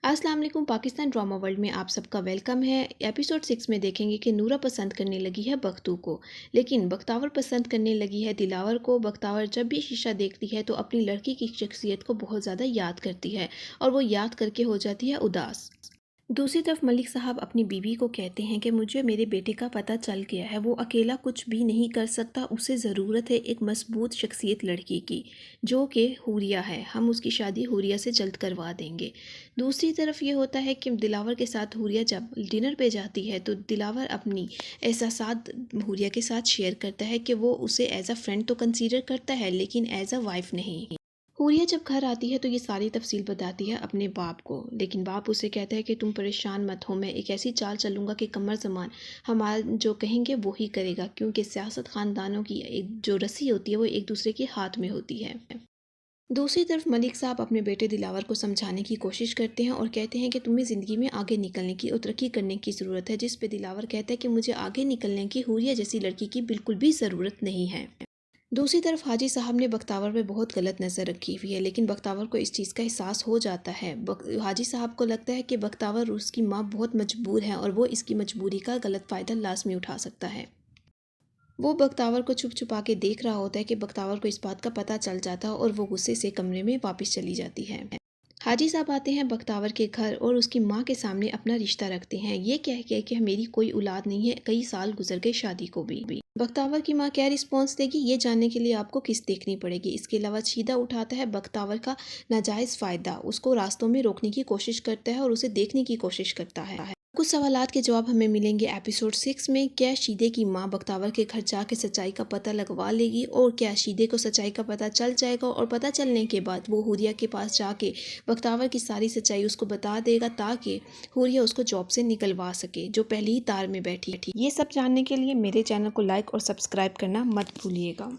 अस्सलाम वालेकुम। Pakistan drama world में आप सबका वेलकम है। एपिसोड 6 में देखेंगे कि नूरा पसंद करने लगी है बख्तू को, लेकिन बख्तावर पसंद करने लगी है दिलावर को। बख्तावर जब भी शीशा देखती है तो अपनी लड़की की शख्सियत को बहुत ज़्यादा याद करती है और वो याद करके हो जाती है उदास। दूसरी तरफ मलिक साहब अपनी बीवी को कहते हैं कि मुझे मेरे बेटे का पता चल गया है, वो अकेला कुछ भी नहीं कर सकता, उसे ज़रूरत है एक मजबूत शख्सियत लड़की की जो कि हूरिया है। हम उसकी शादी हूरिया से जल्द करवा देंगे। दूसरी तरफ ये होता है कि दिलावर के साथ हूरिया जब डिनर पे जाती है तो दिलावर अपनी एहसासात हूरिया के साथ शेयर करता है कि वो उसे एज अ फ्रेंड तो कंसीडर करता है लेकिन एज अ वाइफ नहीं। हूरिया जब घर आती है तो ये सारी तफसील बताती है अपने बाप को, लेकिन बाप उसे कहता है कि तुम परेशान मत हो, मैं एक ऐसी चाल चलूँगा कि कमर ज़मान हमारा जो कहेंगे वो ही करेगा, क्योंकि सियासत ख़ानदानों की एक जो रस्सी होती है वो एक दूसरे के हाथ में होती है। दूसरी तरफ मलिक साहब अपने बेटे दिलावर को समझाने की कोशिश करते हैं और कहते हैं कि तुम्हें ज़िंदगी में आगे निकलने की और तरक्की करने की ज़रूरत है, जिस पे दिलावर कहता है कि मुझे आगे निकलने की हूरिया जैसी लड़की की बिल्कुल भी ज़रूरत नहीं है। दूसरी तरफ हाजी साहब ने बख्तावर पे बहुत गलत नज़र रखी हुई है, लेकिन बख्तावर को इस चीज़ का एहसास हो जाता है। हाजी साहब को लगता है कि बख्तावर और उसकी माँ बहुत मजबूर हैं और वो इसकी मजबूरी का गलत फ़ायदा लाजमी उठा सकता है। वो बख्तावर को छुप छुपा के देख रहा होता है कि बख्तावर को इस बात का पता चल जाता है और वो गुस्से से कमरे में वापस चली जाती है। हाजी साहब आते हैं बख्तावर के घर और उसकी माँ के सामने अपना रिश्ता रखते हैं, ये कह के कि मेरी कोई औलाद नहीं है, कई साल गुजर गए शादी को भी। बख्तावर की माँ क्या रिस्पॉन्स देगी ये जानने के लिए आपको किस्त देखनी पड़ेगी। इसके अलावा छीदा उठाता है बख्तावर का नाजायज़ फ़ायदा, उसको रास्तों में रोकने की कोशिश करता है और उसे देखने की कोशिश करता है। कुछ सवालात के जवाब हमें मिलेंगे एपिसोड 6 में। क्या शीदे की माँ बख्तावर के घर जाके सच्चाई का पता लगवा लेगी और क्या शीदे को सच्चाई का पता चल जाएगा और पता चलने के बाद वो हूरिया के पास जाके बख्तावर की सारी सच्चाई उसको बता देगा ताकि हूरिया उसको जॉब से निकलवा सके जो पहली ही तार में बैठी थी। ये सब जानने के लिए मेरे चैनल को लाइक और सब्सक्राइब करना मत भूलिएगा।